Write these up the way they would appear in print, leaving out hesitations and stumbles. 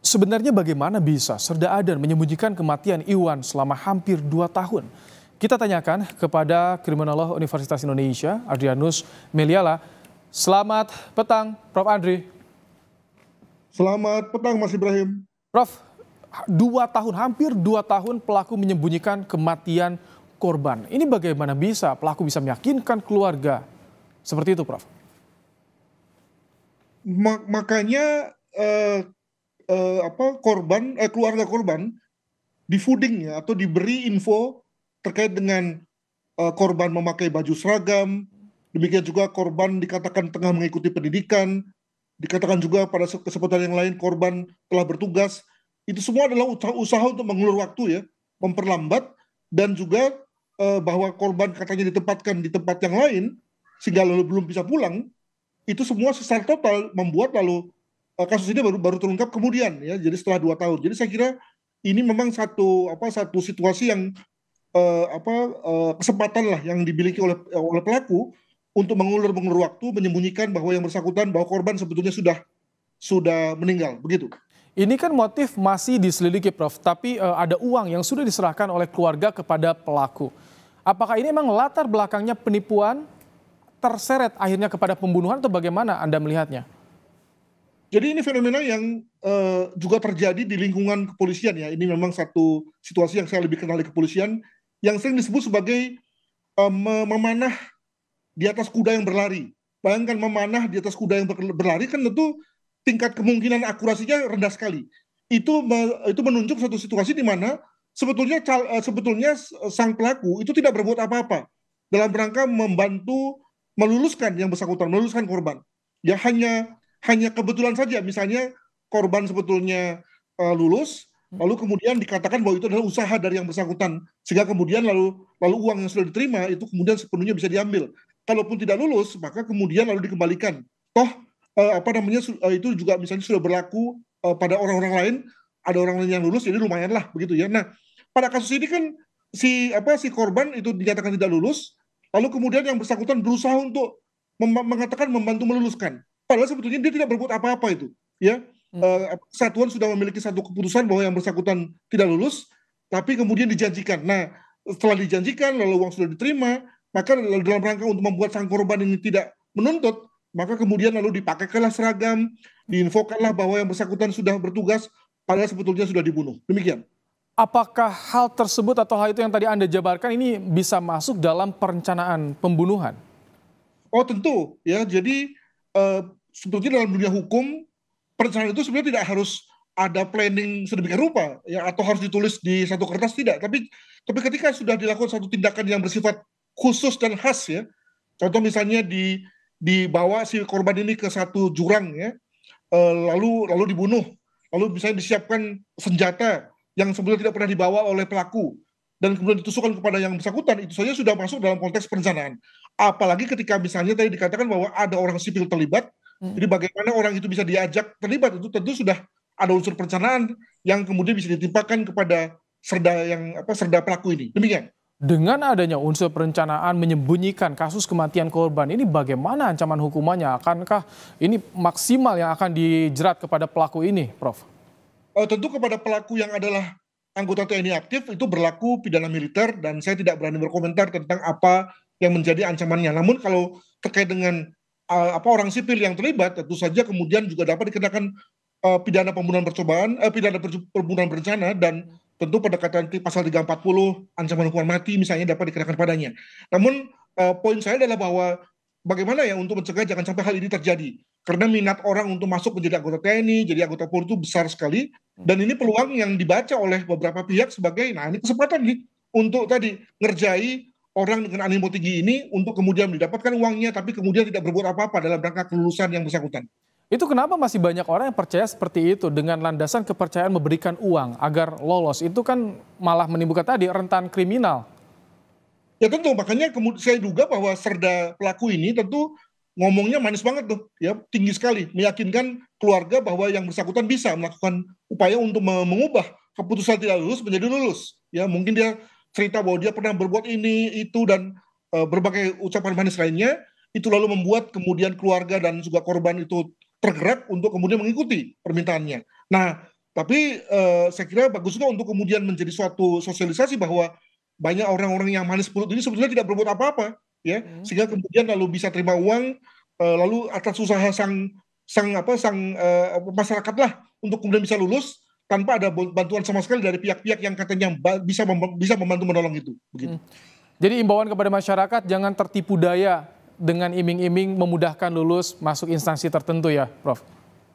Sebenarnya bagaimana bisa Serda Adan menyembunyikan kematian Iwan selama hampir 2 tahun? Kita tanyakan kepada Kriminolog Universitas Indonesia, Adrianus Meliala. Selamat petang, Prof. Andri. Selamat petang, Mas Ibrahim. Prof, 2 tahun, hampir 2 tahun pelaku menyembunyikan kematian korban. Ini bagaimana bisa pelaku bisa meyakinkan keluarga? Seperti itu, Prof. Makanya keluarga korban di-fooding ya, atau diberi info terkait dengan korban memakai baju seragam, demikian juga korban dikatakan tengah mengikuti pendidikan, dikatakan juga pada kesempatan yang lain korban telah bertugas. Itu semua adalah usaha untuk mengulur waktu ya, memperlambat, dan juga bahwa korban katanya ditempatkan di tempat yang lain sehingga lalu belum bisa pulang. Itu semua secara total membuat lalu kasus ini baru terungkap kemudian ya, jadi setelah 2 tahun. Jadi saya kira ini memang satu situasi yang kesempatan lah yang dimiliki oleh pelaku untuk mengulur waktu, menyembunyikan bahwa yang bersangkutan, bahwa korban sebetulnya sudah meninggal, begitu. Ini kan motif masih diselidiki, Prof. Tapi ada uang yang sudah diserahkan oleh keluarga kepada pelaku. Apakah ini memang latar belakangnya penipuan terseret akhirnya kepada pembunuhan atau bagaimana Anda melihatnya? Jadi ini fenomena yang juga terjadi di lingkungan kepolisian ya. Ini memang satu situasi yang saya lebih kenal di kepolisian, yang sering disebut sebagai memanah di atas kuda yang berlari. Bayangkan memanah di atas kuda yang berlari, kan tentu tingkat kemungkinan akurasinya rendah sekali. Itu menunjuk satu situasi di mana sebetulnya sang pelaku itu tidak berbuat apa-apa dalam rangka membantu meluluskan yang bersangkutan, meluluskan korban. Ya hanya kebetulan saja, misalnya korban sebetulnya lulus, lalu kemudian dikatakan bahwa itu adalah usaha dari yang bersangkutan, sehingga kemudian lalu uang yang sudah diterima itu kemudian sepenuhnya bisa diambil. Kalaupun tidak lulus, maka kemudian lalu dikembalikan. Toh itu juga misalnya sudah berlaku pada orang-orang lain, ada orang lain yang lulus, jadi lumayan lah begitu ya. Nah, pada kasus ini kan si korban itu dinyatakan tidak lulus, lalu kemudian yang bersangkutan berusaha untuk mengatakan membantu meluluskan. Padahal sebetulnya dia tidak berbuat apa-apa itu, ya. Satuan sudah memiliki satu keputusan bahwa yang bersangkutan tidak lulus, tapi kemudian dijanjikan. Nah, setelah dijanjikan, lalu uang sudah diterima, maka dalam rangka untuk membuat sang korban ini tidak menuntut, maka kemudian lalu dipakaikanlah seragam, diinfokanlah bahwa yang bersangkutan sudah bertugas, padahal sebetulnya sudah dibunuh. Demikian. Apakah hal tersebut atau hal itu yang tadi Anda jabarkan ini bisa masuk dalam perencanaan pembunuhan? Oh tentu, ya. Jadi sebetulnya dalam dunia hukum, perencanaan itu sebenarnya tidak harus ada planning sedemikian rupa, ya, atau harus ditulis di satu kertas, tidak. Tapi ketika sudah dilakukan satu tindakan yang bersifat khusus dan khas, ya. Contoh misalnya dibawa si korban ini ke satu jurang, ya, lalu dibunuh, lalu misalnya disiapkan senjata yang sebelumnya tidak pernah dibawa oleh pelaku, dan kemudian ditusukkan kepada yang bersangkutan, itu saja sudah masuk dalam konteks perencanaan. Apalagi ketika misalnya tadi dikatakan bahwa ada orang sipil terlibat, jadi bagaimana orang itu bisa diajak terlibat, itu tentu sudah ada unsur perencanaan yang kemudian bisa ditimpakan kepada serda pelaku ini. Demikian. Dengan adanya unsur perencanaan menyembunyikan kasus kematian korban, ini bagaimana ancaman hukumannya? Akankah ini maksimal yang akan dijerat kepada pelaku ini, Prof? Tentu kepada pelaku yang adalah anggota TNI aktif itu berlaku pidana militer, dan saya tidak berani berkomentar tentang apa yang menjadi ancamannya. Namun kalau terkait dengan orang sipil yang terlibat, tentu saja kemudian juga dapat dikenakan pidana pembunuhan percobaan, pidana pembunuhan berencana, dan tentu pendekatan pasal 340 ancaman hukuman mati misalnya dapat dikenakan padanya. Namun poin saya adalah bahwa bagaimana ya untuk mencegah jangan sampai hal ini terjadi. Karena minat orang untuk masuk menjadi anggota TNI, jadi anggota Polri itu besar sekali, dan ini peluang yang dibaca oleh beberapa pihak sebagai, nah ini kesempatan nih untuk tadi ngerjai orang dengan animo tinggi ini untuk kemudian mendapatkan uangnya, tapi kemudian tidak berbuat apa-apa dalam rangka kelulusan yang bersangkutan. Itu kenapa masih banyak orang yang percaya seperti itu dengan landasan kepercayaan memberikan uang agar lolos? Itu kan malah menimbulkan tadi rentan kriminal. Ya tentu, makanya saya duga bahwa serda pelaku ini tentu ngomongnya manis banget tuh, ya, tinggi sekali, meyakinkan keluarga bahwa yang bersangkutan bisa melakukan upaya untuk mengubah keputusan tidak lulus menjadi lulus. Ya, mungkin dia cerita bahwa dia pernah berbuat ini, itu, dan berbagai ucapan manis lainnya, itu lalu membuat kemudian keluarga dan juga korban itu tergerak untuk kemudian mengikuti permintaannya. Nah, Tapi saya kira bagus juga untuk kemudian menjadi suatu sosialisasi bahwa banyak orang-orang yang manis mulut ini sebetulnya tidak berbuat apa-apa, ya, sehingga kemudian lalu bisa terima uang, lalu atas usaha sang masyarakat lah untuk kemudian bisa lulus tanpa ada bantuan sama sekali dari pihak-pihak yang katanya bisa membantu menolong itu, begitu. Jadi imbauan kepada masyarakat jangan tertipu daya dengan iming-iming memudahkan lulus masuk instansi tertentu ya, Prof.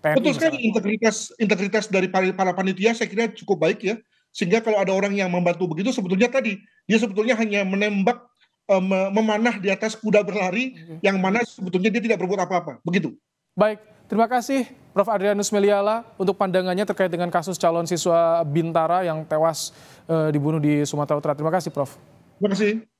TNI Betul sekali, misalnya. integritas dari para panitia saya kira cukup baik ya, sehingga kalau ada orang yang membantu begitu sebetulnya tadi dia sebetulnya hanya menembak, memanah di atas kuda berlari yang mana sebetulnya dia tidak berbuat apa-apa, begitu. Baik, terima kasih Prof. Adrianus Meliala untuk pandangannya terkait dengan kasus calon siswa Bintara yang tewas dibunuh di Sumatera Utara. Terima kasih, Prof. Terima kasih.